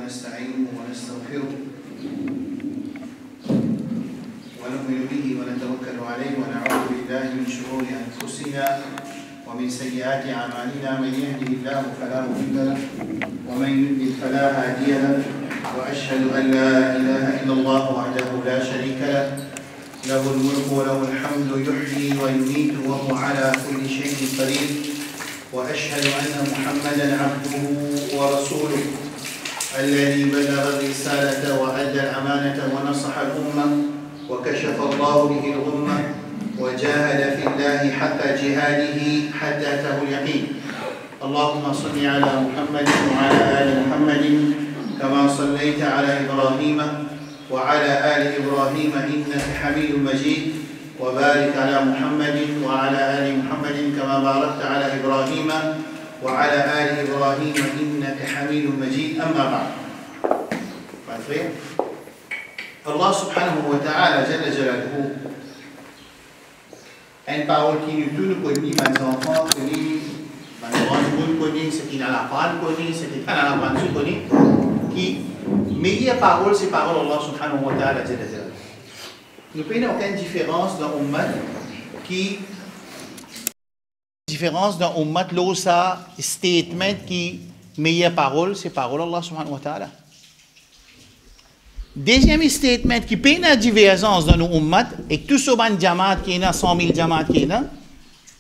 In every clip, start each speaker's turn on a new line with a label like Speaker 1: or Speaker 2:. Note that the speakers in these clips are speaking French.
Speaker 1: ونستعينه ونستغفره ونؤمن به ونتوكل عليه ونعوذ بالله من شرور أنفسنا ومن سيئات أعمالنا. من يهده الله فلا مضل له ومن يضلل فلا هادي له وأشهد أن لا إله إلا الله وحده لا شريك له له الملك وله الحمد يحيي ويميت وهو على كل شيء قدير. وأشهد أن محمدا عبده ورسوله الذي بلغ الرسالة وأدى الأمانة ونصح الأمة وكشف الله به الغمة وجاهد في الله حتى جهاده حتى أتاه اليقين. اللهم صل على محمد وعلى آل محمد كما صليت على إبراهيم وعلى آل إبراهيم إنك حميد مجيد. وبارك على محمد وعلى آل محمد كما باركت على إبراهيم وعلى آل إبراهيم إنك حميد مجيد. أما بعد. Allah subhanahu wa ta'ala jalla jalaluhu une parole qui nous tous nous connaît, mes enfants connaissent, mes grands connaissent, ceux qui n'ont la parole connaissent, ceux qui n'ont la parole connaissent, qui meilleure parole c'est parole Allah subhanahu wa ta'ala jalla jalaluhu. Nous prenons aucune différence dans l'ummat qui l'eau ça statement qui meilleure parole c'est parole Allah subhanahu wa ta'ala. Deuxième statement qui peut une divergence dans nos ummat et tout ce ban jamaat qui est 100 000 jamaat qui est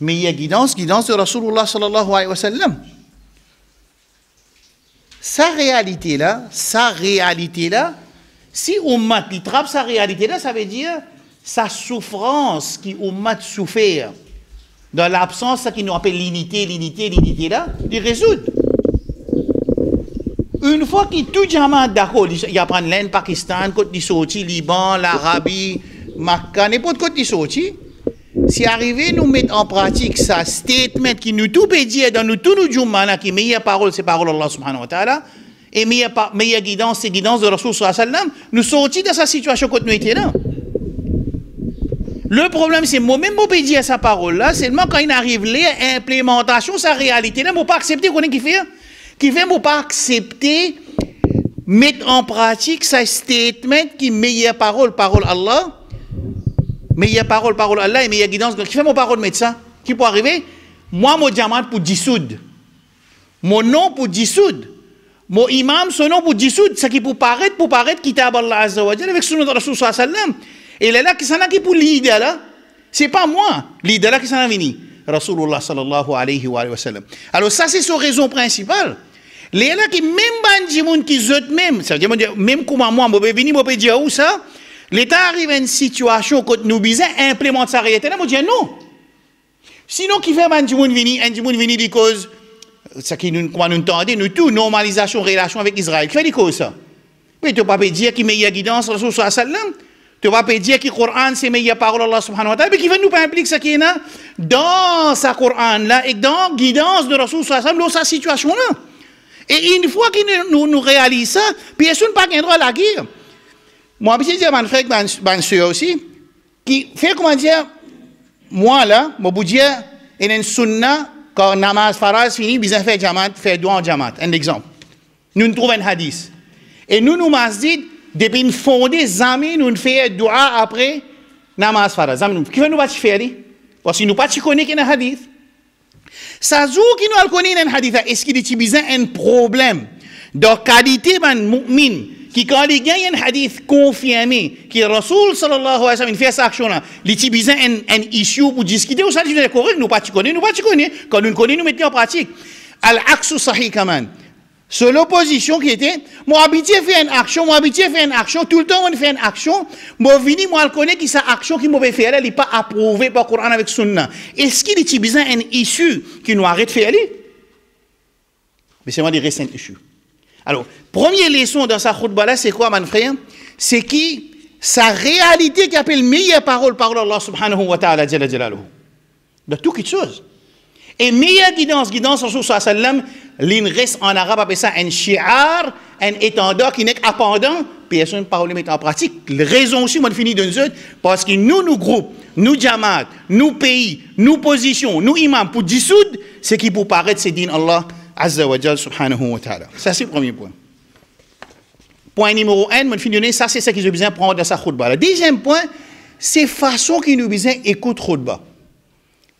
Speaker 1: meilleure guidance de Rasulullah sallallahu alayhi wa sallam. Sa réalité là, si ummat qui trappe sa réalité là, ça veut dire sa souffrance qui ummat souffert dans l'absence qui nous appelle l'unité là, il résoudre. Une fois que tout jamaat d'accord, il y a l'Inde, Pakistan, Côte d'Ivoire, Liban, l'Arabie, Makkah, n'importe Côte d'Ivoire, si arrivé nous mettre en pratique ça statement qui nous tout peut dire dans nous tous nos jumana qui meilleure parole c'est parole Allah subhanahu wa ta'ala et meilleure guidance c'est guidance de Rasul sallallahu alayhi wa sallam, nous sortis de sa situation quand nous étions là. Le problème c'est moi-même je peux dire sa parole là, seulement quand il arrive l'implémentation sa réalité là, je ne peux pas accepter qu'on qui fait ne pas accepter mettre en pratique sa statement qui meilleure parole Allah, meilleure parole Allah et meilleure guidance qui fait mon parole mettre ça qui peut arriver moi mon diamant pour dissoudre mon nom pour dissoudre mon imam son nom pour dissoudre ce qui peut paraître kitab Allah azza wa jalla avec sunnah de Rasul sallallahu alayhi wa sallam et là qui s'en a qui pour leader là c'est pas moi leader là qui s'en a venu Rasulullah sallallahu alayhi wa sallam. Alors ça c'est sa raison principale. Les là qui même bandit qui zot même, ça veut dire même comme moi je venir me dire où ça, l'état arrive à une situation que nous besoin implémenter sa réalité là, moi dire non. Sinon qui fait bandit venir des causes ça qui nous comment nous entendez nous tout normalisation relation avec Israël. Qui fait des causes ça. Mais tu pas dire qui meilleure guidance Rasul sallallahu alayhi wa sallam. Tu vas pas dire que le Coran c'est meilleure parole Allah subhanahu wa ta'ala, mais qui va nous pas impliquer ça qui est là dans sa Coran là et dans la guidance de Rasul sallallahu alayhi wa sallam dans sa situation là. Et une fois qu'il nous réalise ça, personne n'a pas le droit à la guerre. Moi, je dis à mon frère, ma soeur aussi, qui fait comment dire, moi là, je vous dis, il y a une sunna, quand namaz faraz fini, besoin faire jamaat, faire doua en jamaat. Un exemple. Nous trouvons un hadith. Et nous masjid, depuis une fondée, zami, nous faisons doua après namaz faraz. Qui fait nous pas faire? Parce que nous pas connaissons qu'il y a un hadith. Ça joue qui nous connaît un hadith, est-ce qu'il y a un problème de qualité de mu'min qui quand il y a un hadith confirmé que Rasul sallallahu alayhi wa sallam fait cette action là, il y a un issue pour discuter ou ça c'est correct, nous pas connaissons, quand nous connaissons nous mettons en pratique. Al-aqsu sahih kaman. C'est l'opposition qui était, moi habitué faire une action, tout le temps on fait une action, moi vini, moi je connais qui sa action qui m'a fait elle n'est pas approuvée par le Coran avec Sunna. Est-ce qu'il y a besoin d'une issue qui nous arrête de faire elle? Mais c'est moi des récentes issues. Alors, première leçon dans sa khutbah là, c'est quoi mon frère? C'est qui sa réalité qui appelle meilleure parole par Allah subhanahu wa ta'ala jalla jalaluhu. De toutes choses. Et meilleure guidance Rasul sallallahu alayhi wa sallam, l'in reste en arabe appelle ça un shi'ar, un étendard qui n'est qu'appendant, personne ne parle mettre en pratique. La raison aussi, moi je finis d'une autre, parce que nous groupes, nous jamaat, nous pays, nous positions, nous imams, pour dissoudre, ce qui pour paraître c'est din Allah azza wa jal subhanahu wa ta'ala. Ça c'est le premier point. Point numéro 1, mon fin ça c'est ça qu'ils ont besoin de prendre dans sa khutba. Le deuxième point, c'est façon qu'ils nous besoin d'écouter khutba.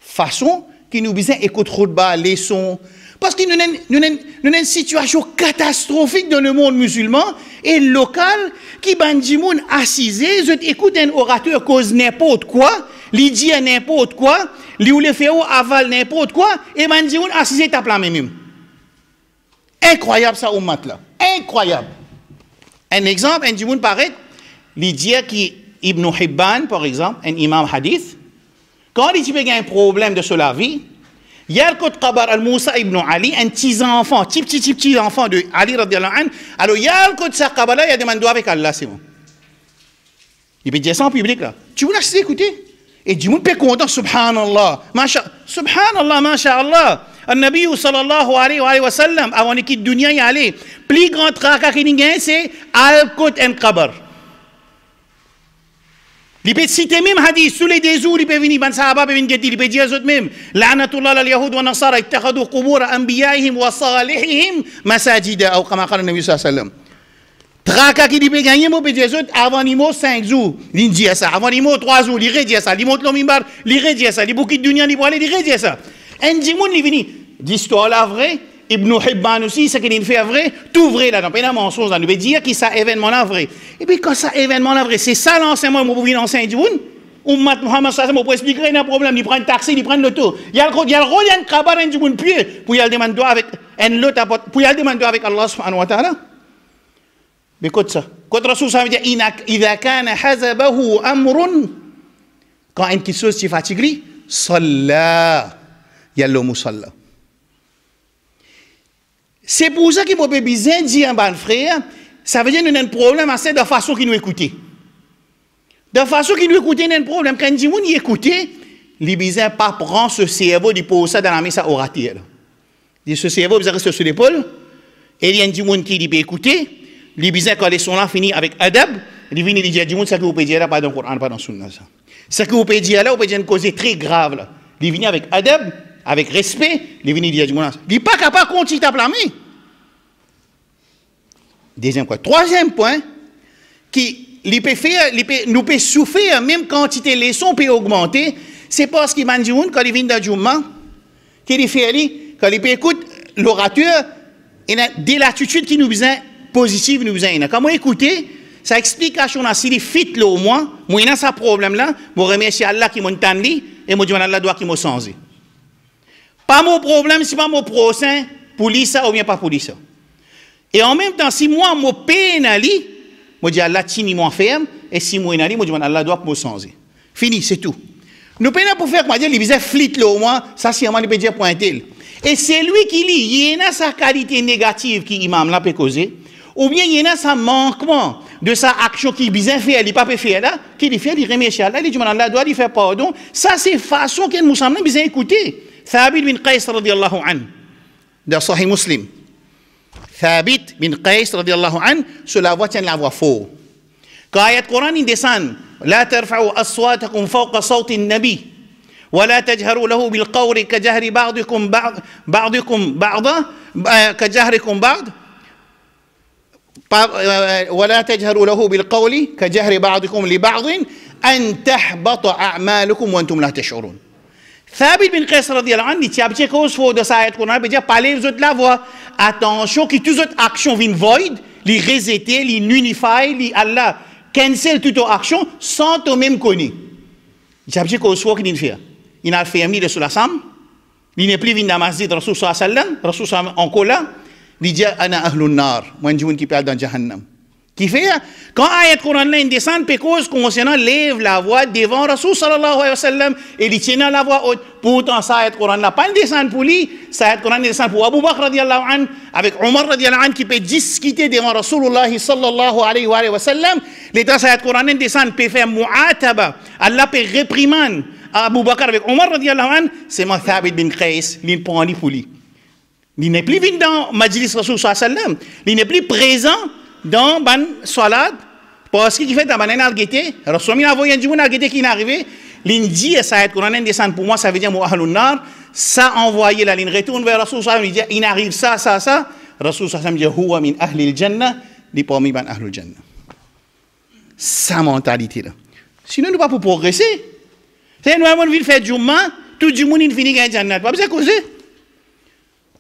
Speaker 1: Façon qu'ils nous besoin d'écouter khutba, les sons. Parce que nous avons une situation catastrophique dans le monde musulman et local qui bandimoun assisé, ils écoutent un orateur cause n'importe quoi, il dit n'importe quoi, il ou fait aval n'importe quoi, et bandimoun assisé tape la même. Incroyable ça, ummat là. Incroyable. Un exemple, un dimoun paraît, il dit qui Ibn Hibban, par exemple, un imam hadith, quand il dit qu'il y a un problème de cela vie, il y a le côté Qabar al-Moussa ibn Ali, un petit enfant, petit enfant de Ali radiallahu anhu. Alors il y a le côté sa Qabar là, il y a demandé avec Allah, c'est bon. Il peut dire ça en public là. Tu veux l'assister écouter? Et du monde peut content, subhanallah, subhanallah, masha'Allah. Al-Nabi sallallahu alayhi wa sallam, avant qu'il quitte dunya y aller, plus grand tracas qu'il y a, c'est al-Qut en-Qabar. Il peut citer même hadith, sous les dézours, il peut venir, ban sahaba peut venir, il peut dire aux autres même, la'natullah al-yahud wa nasara, ittakhadou qubura anbiya'ihim wa salihihim masajida, ou comme a dit le Nabi sallallahu alayhi wa sallam. Traka qui peut gagner, il peut dire aux autres, avant il mot 5 jours, il dit ça, avant il mot 3 jours, il redit ça, il monte le mimbar, il redit ça, il bouquet de dunya, il peut aller, il redit ça. Un dimoun, il vient, d'histoire là vrai, Ibn Hibban aussi, ce qu'il fait vrai, tout vrai là, donc il y a un mensonge là, il veut dire que ça événement là vrai. Et puis quand ça événement là vrai, c'est ça l'enseignement, moi, pour venir enseigner dimoun, Ummat Muhammad sallallahu pour expliquer un problème, il prend un taxi, il prend l'auto. Il y a le rôle d'un kabar, un dimoun pied, pour y aller demander avec un lot, pour y aller demander avec Allah subhanahu wa ta'ala. Mais écoute ça. Quand Rasul ça veut dire, إذا كان حزبه أمر, quand une quelque chose est fatigué, صلى. Yallo musalla. C'est pour ça qu'il faut bien dire un bon frère, ça veut dire que nous avons un problème à cette façon qu'il nous écoute. De façon qu'il nous écoute, nous avons un problème. Quand nous nous écoute, les besoin pas prendre ce cerveau de poser ça dans la messe oratoire. Ce cerveau il reste sur l'épaule, et il y a des gens qui peut écouter, les besoin quand ils sont là finis avec adab, ils viennent dire du monde ça que vous pouvez dire là pas dans le Coran, pas dans le Sunna ça. Ce que vous pouvez dire là, vous pouvez dire une cause très grave là. Ils viennent avec adab, avec respect, les venir dire du monde. Il n'est pas capable de continuer à blâmer. Deuxième point. Troisième point, qui nous peut souffrir, même quantité de leçons peut augmenter, c'est parce qu'il m'a dit quand il vient de Jumma, qu'il fait, quand il peut écouter l'orateur, il a des latitudes qui nous besoin positives, nous besoin. Quand moi écouter, ça explication là, s'il est fit là au moins, moi il a ce problème là, je remercie Allah qui m'a entendu et moi je Allah doit qui m'a changé. Pas mon problème, c'est pas mon prochain, pour lui ça ou bien pas pour lui ça. Et en même temps, si moi, mon pénali, moi dis Allah, tini moi ferme, et si moi pénali, moi dis Allah doit me changer. Fini, c'est tout. Nous pénal pour faire, moi dire, il visait flit là au moins, ça c'est un peut dire pointel. Et c'est lui qui lit, il y a sa qualité négative qui imam là peut causer, ou bien il y a sa manquement de sa action qui bien fait, il pas peut faire là, qui lui fait, il remercie Allah, il dit Allah doit lui faire pardon. Ça c'est façon qu'il nous semble bien écouter. Thabit bin Qais radiyallahu anhu, dans Sahih Muslim. Thabit bin Qais radiyallahu anhu, sur la voix tient la voix fort. Quand ayat Coran il descend, لا ترفعوا أصواتكم فوق صوت النبي ولا تجهروا له بالقول كجهر بعضكم بعضا كجهركم بعض ولا تجهروا له بالقول كجهر بعضكم لبعض أن تحبط أعمالكم وأنتم لا تشعرون. Thabit bin Qais radiyallahu anhu, il tient à cause de ça, il veut dire, parlez vous autres la voix. Attention, que toutes les autres actions viennent void, les resetter, les nullify, les Allah, cancel toutes les actions sans toi même connaître. Il tient à cause de qu'il fait. Il a fait un de sur la sam, il n'est plus venu dans la masjid, Rasul sallallahu alayhi wa sallam, Rasul sallallahu alayhi wa sallam, en cola, il dit, ana ahlun nar, moi, je qui parle dans Jahannam. Qui fait, quand ayat Coran là descend, cause concernant lève la voix devant Rasul sallallahu alayhi wa sallam et il tient la voix haute. Pourtant, ça ayat Coran là pas descend pour lui, ça ayat Coran descend pour Abu Bakr radiallahu anhu, avec Omar radiallahu anhu qui peut discuter devant Rasulullah sallallahu alayhi wa sallam. L'état ça ayat Coran descend peut faire mu'ataba, Allah peut réprimander Abu Bakr avec Omar radiallahu anhu, c'est moi Thabit bin Qais, il prend lui pour lui. Il n'est plus venu dans Majlis Rasul sallallahu alayhi wa sallam, il n'est plus présent dans ban salade parce qu'il fait dans ban narguete Rasul a envoyé un jour narguete qui est arrivé l'indi ça ayat Coran descend pour moi ça veut dire moi ahlun nar ça envoyé la ligne retourne vers Rasul sallallahu alayhi wa sallam il arrive ça Rasul sallallahu alayhi wa sallam dit huwa min ahli al-jannah les parmi ban Ahlul Jannah. Sa mentalité là. Sinon, nous ne pouvons pas progresser. C'est nous avons envie de faire Jumma, tout le monde finit dans Jannah. Pas besoin de causer.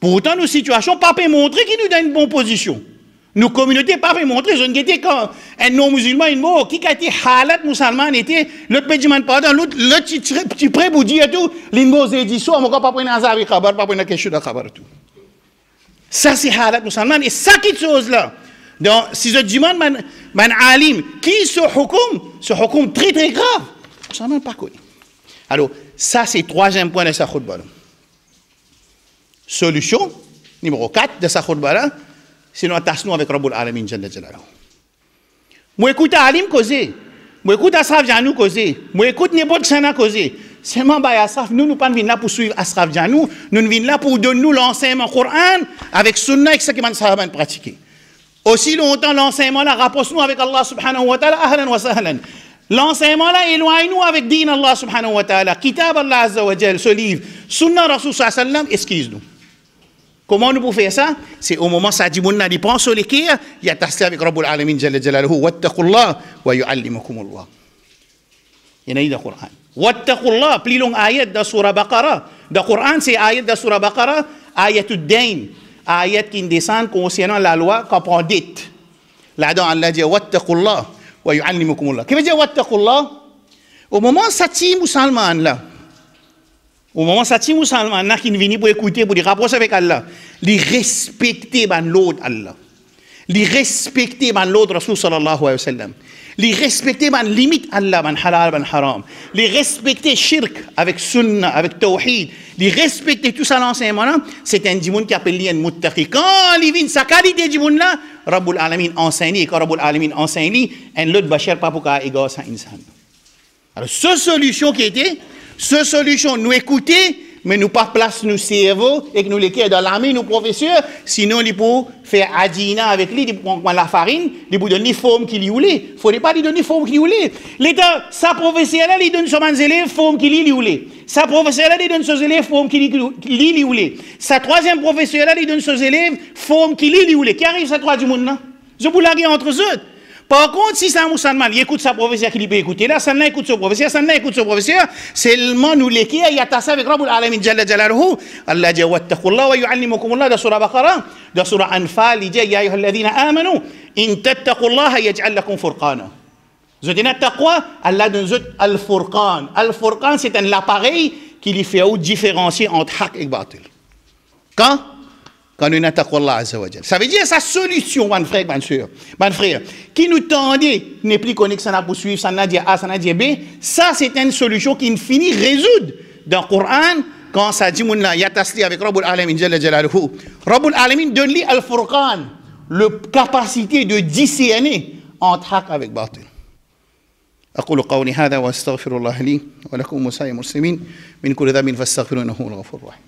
Speaker 1: Pourtant, nos situations, pas montrer qui nous donne une bonne position. Nos communautés, pas montrer. Je ne sais quand un non-musulman, il mot, qui a été halat musulman, était, l'autre peut dire, pardon, l'autre, tu prêt pour dire tout, l'immo, c'est dit, soit, on ne peut pas prendre un zavi khabar, pas prendre quelque chose de khabar tout. Ça, c'est halat musulman. Et ça, qui chose là. Donc, si je demande, man alim, qui ce hukum très très grave, ça ne pas connu. Alors, ça, c'est le troisième point de sa khutbah. Solution, numéro 4 de sa khutbah, c'est nous attachons avec Rabbul Alamin Jalla Jalaluhu. Moi, écoute Alim causer, moi, écoute Asraf Janou causer, moi, écoute n'importe qui causer. Seulement, Asraf, nous ne venons pas là pour suivre Asraf Janou, nous venons là pour donner nous l'enseignement Coran avec Sunna et ce que les sahabans pratiquent. Aussi longtemps, l'enseignement là, rapproche-nous avec Allah subhanahu wa ta'ala, ahlan wa sahlan. L'enseignement là, éloigne-nous avec din Allah subhanahu wa ta'ala, kitab Allah azza wa jal, ce livre, Sunna Rasul sallallahu alayhi wa sallam, excuse-nous. Comment nous pouvons faire ça? C'est au moment où Sadimouna dit prend sur les quais, il y a tasté avec Rabbul Alamin Jalla Jalaluhu, Wattaqullah wa yu'allimukumullah. Il y a dans le Coran. Wattaqullah, plus long ayat dans Surah Baqarah. Dans le Coran, c'est ayat dans Surah Baqarah, ayatul dain. Ayat qui descend concernant la loi qu'on prend dette. Là-dedans, Allah dit Wattaqullah wa yu'allimukumullah. Qu'est-ce que veut dire Wattaqullah? Au moment où Sati musulman là, au moment où Sati musulman là qui vient pour écouter, pour les rapprocher avec Allah, les respecter l'autre Allah, les respecter l'autre Rasul sallallahu alayhi wa sallam, les respecter limite Allah, halal, haram, les respecter shirk avec sunna, avec tawhid, les respecter tout ça l'enseignement là, c'est un djimoun qui appelle un muttaqi. Quand il vient sa qualité djimoun là, Rabbul Alamin enseigne, et quand Rabbul Alamin enseigne, un l'autre bachar pas pour qu'à égaler ça insan. Alors, cette solution qui était, cette solution, nous écouter, mais nous pas place nos cerveaux et que nous les dans l'armée, nos professeurs, sinon ils pour faire adina avec lui, ils pour prendre la farine, ils pour donner forme qu'il y voulait. Il ne faudrait pas lui donner forme qu'il y voulait. L'État, sa professeur là, il donne sur ses élèves forme qu'il y voulait. Sa professeur là, il donne sur ses élèves forme qu'il y voulait. Sa troisième professeur là, il donne sur ses élèves forme qu'il y voulait. Qui arrive, ça trois du monde là? Je vous la entre eux. Par contre, si c'est un musulman, il écoute sa professeur qui peut écouter, là, ça écoute son professeur, ça écoute son professeur, seulement nous l'équer, il y a tassé avec Rabbul Alamin Jalla Jalaluhu, Allah dit Wattaqullah wa yu'allimukumullah dans Surah Baqarah, dans Surah Anfal, il dit Ya ayyuhalladhina amanu, in tattaqullaha yaj'al lakum furqana. Vous dites taqwa, Allah donne al-furqan. Al-furqan, c'est un appareil qui lui fait différencier entre haq et batil. Quand nous attaquons Allah Azza wa Jal. Ça veut dire sa solution, mon frère, mon frère, qui nous tendait, n'est plus connu que ça n'a pas suivre, ça n'a dit A, ça n'a dit B, ça c'est une solution qui finit résoudre dans le Coran, quand ça dit, il y a tasli avec Rabbul Alamin Jalla Jalaluhu. Rabbul Alamin donne-lui al-Furqan, la capacité de discerner entre haq avec batil. أقول قولي هذا وأستغفر الله لي ولكم وسائر المسلمين من كل ذنب فاستغفروه إنه هو الغفور الرحيم.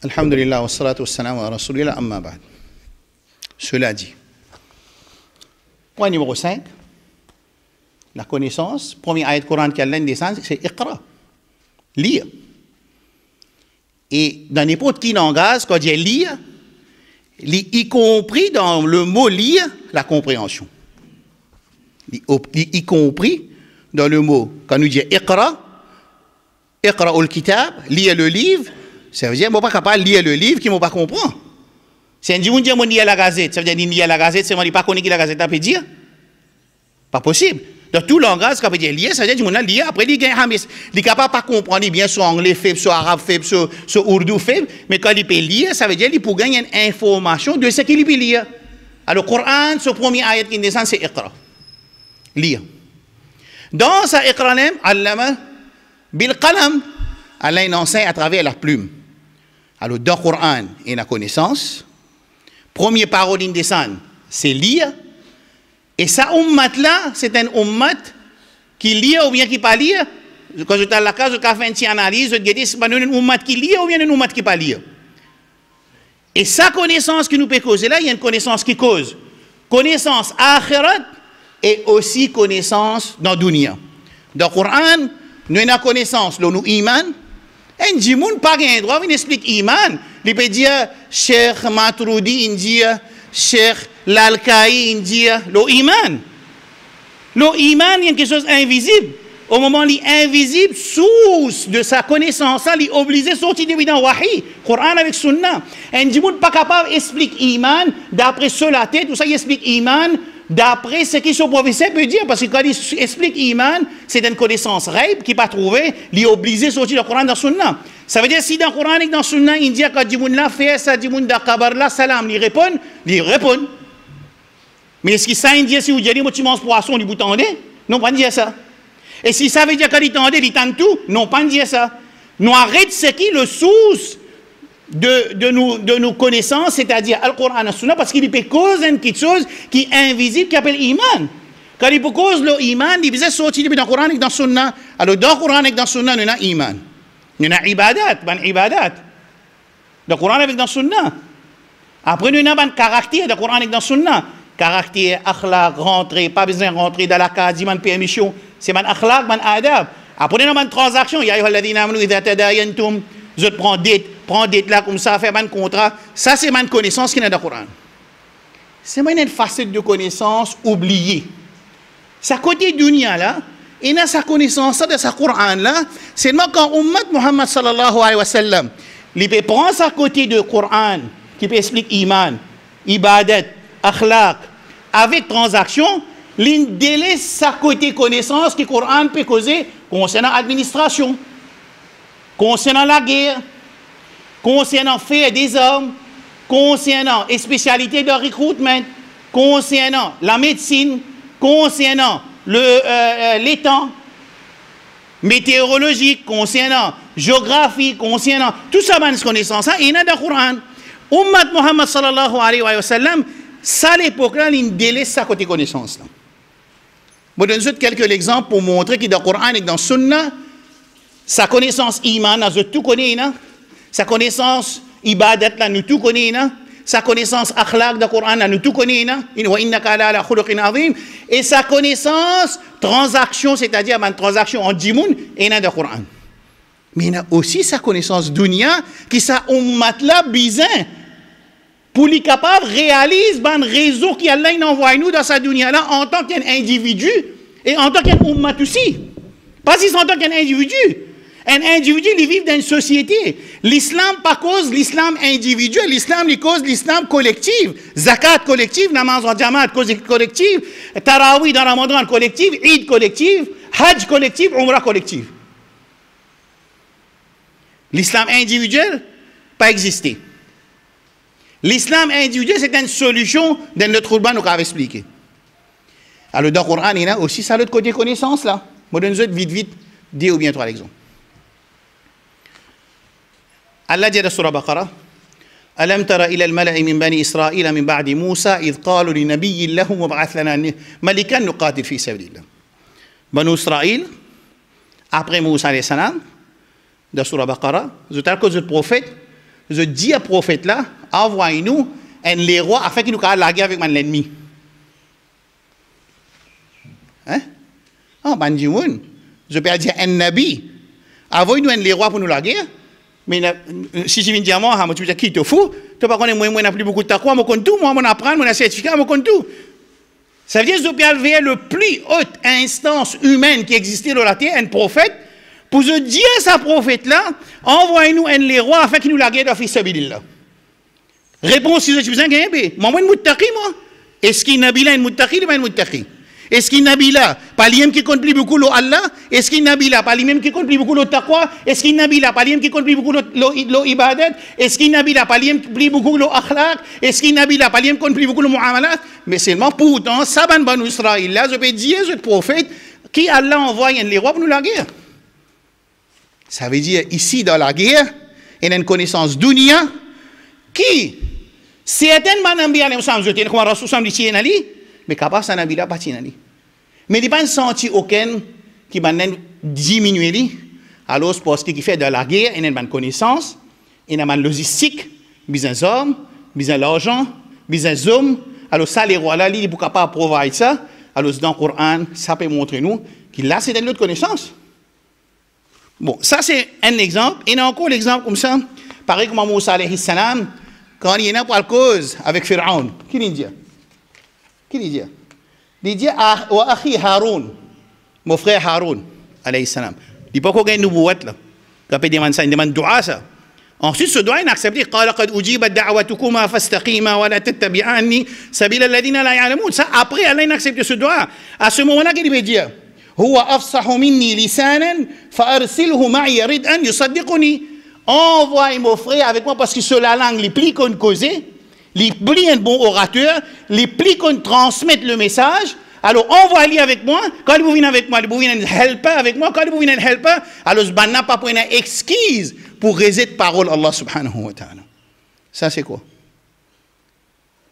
Speaker 1: Alhamdulillah wa salatu wa salam wa rasulillah amma ba'd. Cela dit. Point numéro 5. La connaissance. Premier ayat Coran qui a l'indécence, c'est Iqra. Lire. Et dans n'importe qui langage, quand il dit lire, y compris dans le mot lire, la compréhension. Y compris dans le mot, quand nous dit Iqra, Iqra al-kitab, lire le livre, ça veut dire que je ne suis pas capable de lire le livre qui ne pas comprendre. Si on dit que je lis la Gazette, ça veut dire que je lis la Gazette, c'est moi qui ne pas connais qui la Gazette peut dire. Pas possible. Dans tout langage, ça veut dire lire, ça veut dire que je lis, après il est capable de comprendre bien soit anglais faible, soit arabe faible, soit ourdou faible, mais quand il peut lire, ça veut dire qu'il peut gagner une information de ce qu'il peut lire. Alors le Coran, ce premier ayat qui descend, c'est Iqra. Lire. Dans sa Iqra, Allama bil qalam, Allah enseigne à travers la plume. Alors, dans le Coran, il y a la connaissance. Première parole qui descend, c'est lire. Et ça, ummat-là, c'est un ummat qui lit ou bien qui ne pas lire. Quand je suis à la case, je fais une petite analyse, je dis, c'est un ummat qui lit ou bien un ummat qui ne pas lire. Et sa connaissance qui nous peut causer là, il y a une connaissance qui cause. Connaissance akhirat, et aussi connaissance dans dunya. Dans le Coran, nous avons connaissance, nous iman. Et nous n'avons pas de droit, nous explique iman. Il peut dire, Cheikh Matroudi, il dit, Cheikh Lalkai, il dit, le iman. Le iman, il y a quelque chose d'invisible. Au moment où il est invisible, source de sa connaissance, il est obligé de sortir de dans Wahi, Coran avec Sunna. Et nous n'est pas capable d'expliquer iman d'après cela tête, tout ça, il explique iman d'après ce que son professeur peut dire, parce que quand il explique iman, c'est une connaissance rêve qui n'est pas trouvée, il est obligé de sortir le Coran dans Sunna. Ça veut dire si dans le Coran et dans Sunna, il dit que Dimoun l'a fait ça, Dimoun da kabar la salam, il répond. Mais est-ce que ça, il dit si vous dites, tu manges poisson, il vous tendez? Non, pas dire ça. Et si ça veut dire qu'il tendait, il tente tout? Non, pas dire ça. Nous arrêtons ce qui est le source de nos connaissances, c'est-à-dire le Coran et la Sunna, parce qu'il peut causer quelque chose qui est invisible, qui s'appelle iman. Quand il peut causer le iman, il peut sortir dans le Coran et dans la Sunna. Alors dans le Coran et dans la Sunna, nous avons iman. Nous avons ibadat, ibadat. Dans le Coran et dans la Sunna. Après, nous avons un caractère dans le Coran et dans la Sunna. Caractère, akhlaq, rentrer, pas besoin de rentrer dans la case, man permission, c'est man akhlaq, man adab. Après, nous avons une transaction, ya ayyuhalladhina amanu idha tadayantum, je prends dette là comme ça, faire un contrat. Ça, c'est ma connaissance qui est dans le Coran. C'est une facette de connaissance oubliée. Sa côté dunya là, et dans sa connaissance de sa Coran là, seulement quand Ummat Muhammad sallallahu alayhi wa sallam, il peut prendre sa côté de Coran, qui peut expliquer iman, ibadat, akhlaq, avec transaction, il délaisse sa côté connaissance que le Coran peut causer concernant l'administration, concernant la guerre, concernant fait des hommes, concernant les spécialités de recrutement, concernant la médecine, concernant les temps météorologiques, concernant géographie, concernant tout ça, bonne connaissance, il y a dans le Coran. Ummat Muhammad sallallahu alayhi wa sallam, ça à l'époque-là, il délaisse sa côté connaissance. Je vous donne quelques exemples pour montrer que dans le Coran et dans le Sunna, sa connaissance iman, nous tout connaissons. Sa connaissance ibadat, nous tout connaissons. Sa connaissance akhlaq dans le Coran, nous tout connaissons. Et sa connaissance transaction, c'est-à-dire une transaction en dimoun, et dans le Coran. Mais il y a aussi sa connaissance dunya, qui sa ummat là bizarre. Pour les capables réaliser un réseau qui Allah envoie nous dans sa dunya là en tant qu'individu et en tant qu'un ummat aussi. Pas si en tant qu'un individu. Un individu, il vit dans une société. L'islam, pas cause l'islam individuel. L'islam, il cause l'islam collectif. Zakat collective, namaz en jamaat collective, tarawih dans Ramadan collectif, Eid collectif, Hajj collectif, Umrah collectif. L'islam individuel, pas existé. L'islam individuel, c'est une solution dans notre urbain, nous avons expliqué. Alors, dans le Coran, il y a aussi ça, l'autre côté connaissance, là. Je donne vite, 2 ou bien 3 exemples. Allah dit dans Surah Baqarah, ألم تر إلى الملأ من بني إسرائيل من بعد موسى إذ قالوا لنبي لهم وابعث لنا ملكا نقاتل في سبيل الله. Banu Israël, après Moussa alayhi salam, dans Surah Baqarah, je t'ai dit au prophète, je dis au prophète là, envoyez-nous un les rois afin qu'il nous fasse la guerre avec l'ennemi. Hein? Ah, ben je peux dire un nabi, envoyez-nous un les rois pour nous la guerre. Mais si je viens dire moi, tu dis qui te fout, tu ne sais pas qu'on n'a plus beaucoup de taqwa, moi je tout, moi je apprends, moi je certificat, moi je tout. Ça veut dire que je peux enlever le plus haute instance humaine qui existait dans la terre, un prophète, pour je dire à ce prophète-là, envoyez-nous un les rois afin qu'il nous la guerre dans Fisabilillah. Réponse si je suis besoin de gagner, moi je suis muttaqi, moi. Est-ce qu'il y a un nabi là, un muttaqi, ou un muttaqi? Est-ce qu'il y a un nabi là, pas lui-même qui compte plus beaucoup le Allah? Est-ce qu'il y a un nabi là, pas lui-même qui compte plus beaucoup le taqwa? Est-ce qu'il y a un nabi là, pas lui-même qui compte plus beaucoup le ibadat? Est-ce qu'il y a un nabi là, pas lui-même qui compte plus beaucoup le akhlaq? Est-ce qu'il y a un nabi là, pas lui-même qui compte plus beaucoup le muamalat? Mais seulement pourtant, ça ban Banu Israël là, je peux dire, ce prophète, qui Allah envoie les rois pour nous la guerre. Ça veut dire, ici dans la guerre, il y a une connaissance dunya qui, certainement, nabi alayhi salam, je te dis, comme Rasul sam dit, mais capable ça nabi là pas tinali. Mais il pas senti aucun qui va diminuer li. Alors parce qu'il fait de la guerre, il y a une connaissance, il y a une logistique, des hommes, des l'argent, des hommes. Alors ça les rois là, ils sont capables de provide ça. Alors dans le Coran, ça peut montrer nous qu'il a c'est une autre connaissance. Bon, ça c'est un exemple. Et il y a encore l'exemple comme ça, pareil comme Moussa alayhi salam, quand il est pour la cause avec Pharaon. Qui dit? Qui dit? Il dit wa akhi Haroun, mon frère Haroun alayhi salam. Il dit pas qu'on gagne une noubuwat là. Quand il demande ça, il demande dua ça. Ensuite, ce doigt, il a accepté. قال قد أجيبت دعوتكما فاستقيما ولا تتبعاني سبيل الذين لا يعلمون. Ça, après, Allah a accepté ce doigt. À ce moment-là, qu'est-ce qu'il veut dire? هو أفصح مني لسانا فأرسله معي يريد أن يصدقني. Envoie mon frère avec moi parce que sur la langue, les plus qu'on cause, les plus un bon orateur, les plus qu'on transmette le message. Alors, envoie-le avec moi. Quand vous venez avec moi, vous venez un helper avec moi. Quand vous venez un helper, alors je n'ai pas pour une excuse pour réaliser la parole Allah subhanahu wa ta'ala. Ça, c'est quoi?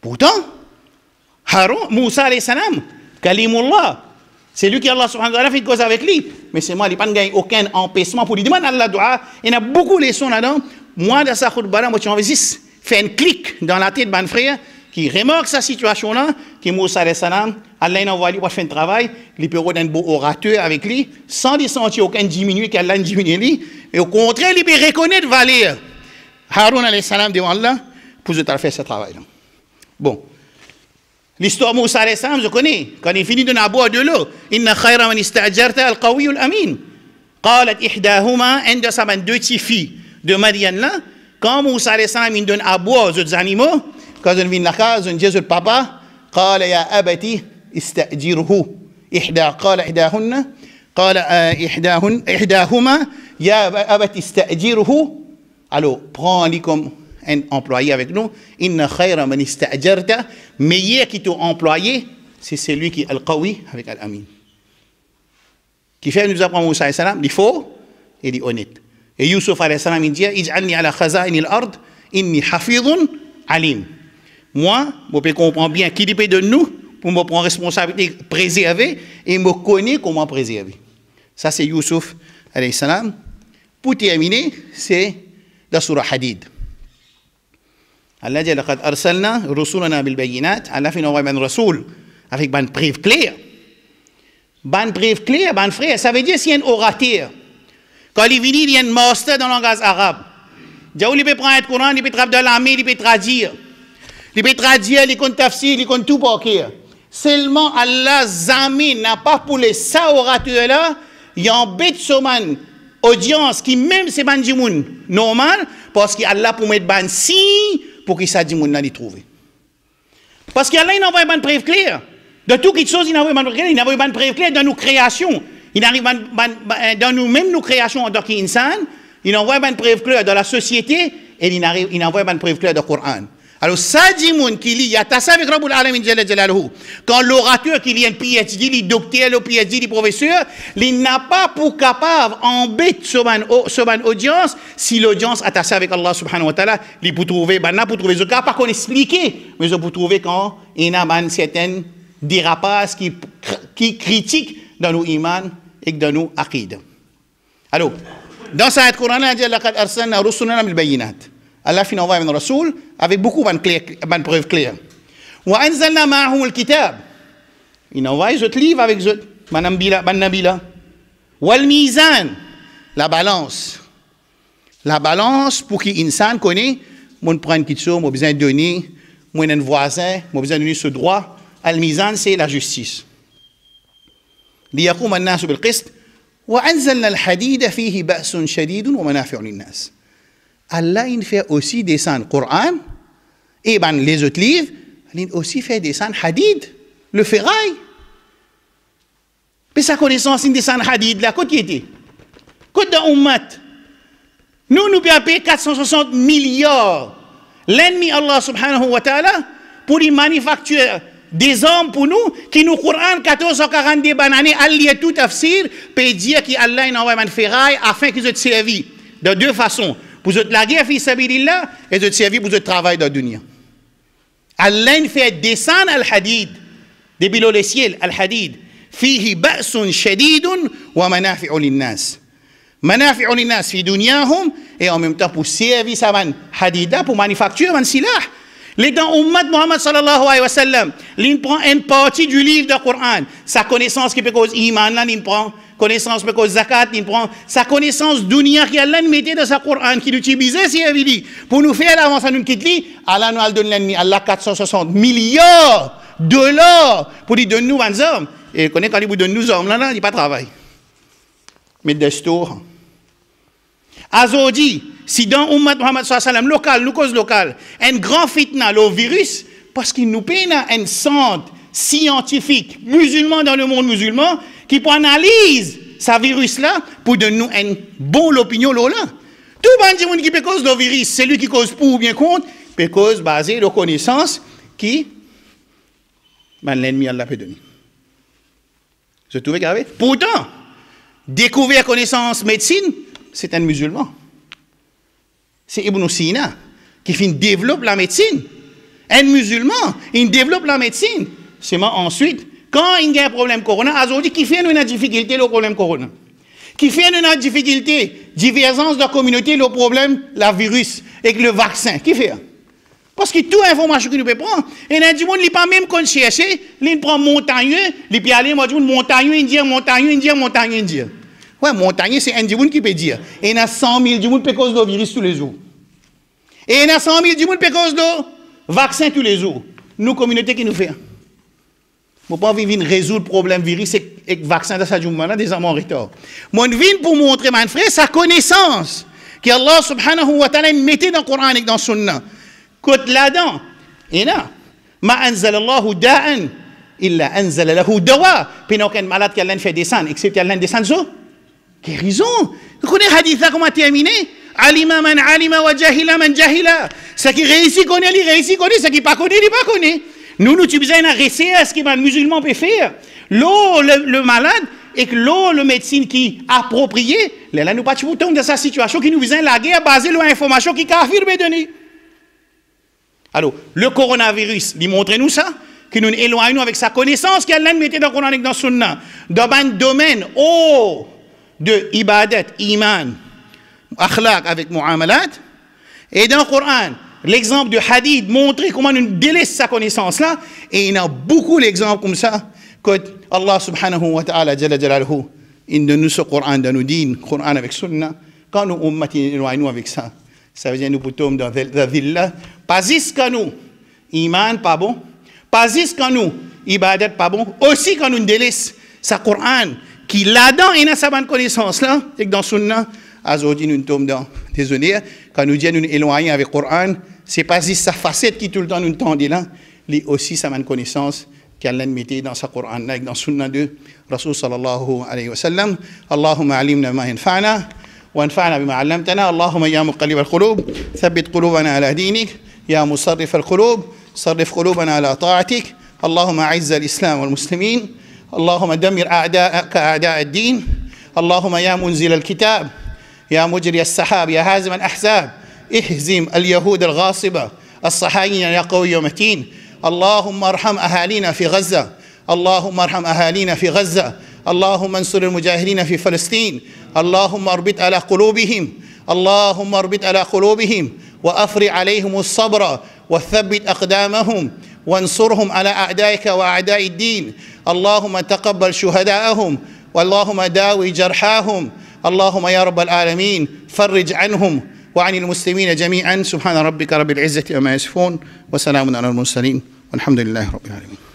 Speaker 1: Pourtant, Haroun, Moussa alayhi salam, Kalimullah, c'est lui qui Allah subhanahu wa ta'ala fait une cause avec lui. Mais c'est moi, il n'a pas gagné aucun empêchement pour lui demander Allah dua. Il y a beaucoup de leçons là-dedans. Moi, dans sa khutbah, moi, tu envisage, fais un clic dans la tête de mon frère qui remarque sa situation-là, qui Moussa alayhi salam, Allah il envoie lui pour faire un travail, il peut avoir un beau orateur avec lui, sans lui sentir aucun diminué qu'Allah diminue lui, et au contraire, il peut reconnaître valeur. Haroun alayhi salam devant Allah, pour faire ce travail-là. Bon. L'histoire de Moussa alayhi salam, je connais. Quand il finit de boire de l'eau, inna khayra man ista'jarta al-qawi al-amin. Qalat ihdahuma, un de sa deux petites filles de Madian là, quand Moussa alayhi salam il donne à boire aux autres animaux, quand ils viennent la case, ils disent au papa, قال يا أبتي استأجره قال إحداهما يا أبتي استأجره. Alors, prends-le comme un employé avec nous. Inna khayra man ista'jarta, meilleur qui t'a employé, c'est celui qui est al-qawi avec al-amin. Qui fait nous apprendre Moussa alayhi salam, il faut et il est honnête. Et Youssouf alayhi salam il dit, ij'alni ala khaza'in al-ard, inni hafidhun alim. Moi, je peux comprendre bien qui dépend de nous pour me prendre responsabilité, préserver et me connaître comment préserver. Ça, c'est Youssouf alayhi salam. Pour terminer, c'est la surah Hadid. Allah dit laqad arsalna rusulana bil bayinat. Allah fait envoyer un rasoul avec une preuve claire. Une preuve claire, un frère, ça veut dire s'il y a un orateur. Quand il vient, il y a un master dans le langage arabe. Il peut prendre le Coran, il peut travailler dans l'armée, il peut traduire. Il peut traduire, il peut tafsir, il peut tout pour faire. Seulement Allah Zami n'a pas pour les ça orateurs là, il y a un bête sur une audience qui même c'est ban dimoun normal parce qu'Allah pour mettre ban si pour que ça dimoun n'a les trouver. Parce qu'Allah il envoie ban preuve claire. De toutes les choses il envoie ban preuve claire, il envoie ban preuve claire dans nos créations. Il arrive dans nous même nos créations en tant qu'insan, il envoie ban preuve claire dans la société et il envoie ban preuve claire dans le Coran. Alors, ça dit moun qui lit, il y a ça avec Rabbul Alamin Jalla Jalaluhu. Quand l'orateur qui lit un PhD, le docteur, le PhD, le professeur, il n'a pas pour capable embêter sur une audience, si l'audience a tassé avec Allah subhanahu wa ta'ala, il peut trouver, pour trouver, je ne pas qu'on expliquer, mais je peux trouver quand il y a certaines dérapages qui critiquent dans nos imans et dans nos aqidah. Alors, dans cette Coran, il dit, laqad arsalna rusulana bil bayinat. Allah fait envoyer un rasoul avec beaucoup de preuves claires. Wa anzalna ma'ahum al-kitab. Il envoie les autres livres avec les autres. Nabila. Wal mizan. La balance. La balance pour qu'il insan connaît, mon prend une question, mon besoin de donner, mon un voisin, mon besoin de donner ce droit. Al mizan c'est la justice. ليقوم الناس بالقسط وأنزلنا الحديد فيه بأس شديد ومنافع للناس. Allah il fait aussi descendre le Coran et les autres livres, il aussi fait descendre Hadid, le ferraille. Mais sa connaissance, il descend Hadid là, côté était. Côté de Ummat. Nous payons 460 milliards. L'ennemi Allah subhanahu wa ta'ala pour y manufacturer des hommes pour nous qui nous Coran 1442 bananes, alliés tout tafsir, peut dire qu'Allah il envoie un ferraille afin qu'ils soient servis de deux façons. Pour la guerre, fi sabilillah, et de servir pour le travail dans la dunya. Allah fait descendre al-hadid, depuis le ciel, al-hadid, fihi ba'sun shadidun wa manafi'u linnas. Manafi'u linnas fi dunyahum, et en même temps pour servir ça, hadida, pour manufacturer un silah. Les dans Ummat Muhammad sallallahu alayhi wa sallam, il prend une partie du livre du Coran. Sa connaissance qui peut cause iman, là, il prend connaissance qui peut cause zakat, il prend sa connaissance dunya qui Allah mettait dans sa Coran, qui l'utilisait, si il dit, pour nous faire l'avance à nous quitter, Allah nous a donné l'ennemi, Allah 460 milliards de dollars pour lui donner nous 20 hommes. Et quand il vous donne nous hommes, là, il n'y a pas de travail. Mais des stores. Azodi, si dans Ummat Muhammad sallallahu alayhi wa sallam, local, nous cause local, un grand fitna, le virus, parce qu'il nous peine un centre scientifique musulman dans le monde musulman qui peut analyser ce virus-là pour donner nous une bonne opinion là. Tout le monde qui peut cause le virus, c'est lui qui cause pour ou bien contre, peut cause basée de connaissances qui l'ennemi Allah peut donner. Je trouve grave. Pourtant, découvrir connaissance médecine, c'est un musulman. C'est Ibn Sina qui développe la médecine. Un musulman, il développe la médecine. Seulement ensuite, quand il y a un problème corona, aujourd'hui, qui fait une difficulté le problème corona? Qui fait une difficulté, divergence de la communauté, le problème, la virus, et le vaccin? Qui fait? Parce que toute information que nous pouvons prendre, et il y a du monde qui pas même qu'on cherche, il prend montagneux, il peut aller, moi, montagneux, indien, montagneux, indien, montagneux, indien. Ouais, montagneux, c'est un monde qui peut dire. Et il y a 100 000 du monde qui peut cause le virus tous les jours. Et il y a 100 000 du monde qui peut cause le vaccin tous les jours. Nous, communauté, qui nous fait? Nous ne pouvons pas résoudre le problème virus et le vaccin dans sa journée, des hommes en retard. Moi, je viens pour montrer, mon frère, sa connaissance qu'Allah subhanahu wa ta'ala mettait dans le Coran et dans le Sunna. Côte là-dedans, et là, ma anzal Allahu da'an illa anzal lahu dawa. Puis il y a un malade qui a fait descendre, excepté Allah descendre ça. Guérison. Vous connaissez le hadith là comment terminé? Alima man alima wa jahila man jahila. Ce qui réussit connaît, il réussit connaît. Ce qui pas connaît, il pas connaît. Nous utilisons un RCS qui un musulman peut faire. L'eau, le malade, et que l'eau, le médecine qui approprié, là nous pas tout dans sa situation qui nous vise la guerre basée sur l'information qui kafir peut donner. Alors, le coronavirus, il montre nous ça, que nous éloignons avec sa connaissance qu'Allah mettait dans le Coran et dans le Sunna, dans un domaine de ibadat, iman, akhlaq avec muamalat, et dans le Coran, l'exemple de hadith montre comment nous délaisse sa connaissance-là, et il y a beaucoup d'exemples comme ça, que Allah subhanahu wa ta'ala, jalla jalaluhu, il donne nous ce Coran, dans nous din, Coran avec Sunna, quand nous éloignons avec ça. Ça veut dire nous pouvons dans la ville pas jusqu'à nous, iman pas bon, pas jusqu'à nous, ibadat pas bon, aussi quand nous délaissons sa Coran, qui là-dedans, il a sa bonne connaissance là, et dans Sunna, aujourd'hui nous tombons dans, désolé, quand nous disons nous éloignons avec le Coran, c'est pas juste sa facette qui tout le temps nous tendait là, il aussi sa bonne connaissance qu'Allah mettait dans sa Coran, là, dans Sunna de Rasul sallallahu alayhi wa sallam. Allahumma alimna ma yanfa'na. وانفعنا بما علمتنا اللهم يا مقلب القلوب ثبت قلوبنا على دينك يا مصرف القلوب صرف قلوبنا على طاعتك اللهم أعز الإسلام والمسلمين اللهم دمر أعداءك أعداء الدين اللهم يا منزل الكتاب يا مجري السحاب يا هازم الأحزاب اهزم اليهود الغاصبة الصهاينة يا قوي ومتين اللهم ارحم أهالينا في غزة اللهم ارحم أهالينا في غزة اللهم انصر المجاهدين في فلسطين اللهم اربط على قلوبهم اللهم اربط على قلوبهم وأفرغ عليهم الصبر وثبت أقدامهم وانصرهم على أعدائك وأعداء الدين اللهم تقبل شهداءهم واللهم داوي جرحاهم اللهم يا رب العالمين فرج عنهم وعن المسلمين جميعا سبحان ربك رب العزة عما يصفون وسلام على المرسلين والحمد لله رب العالمين.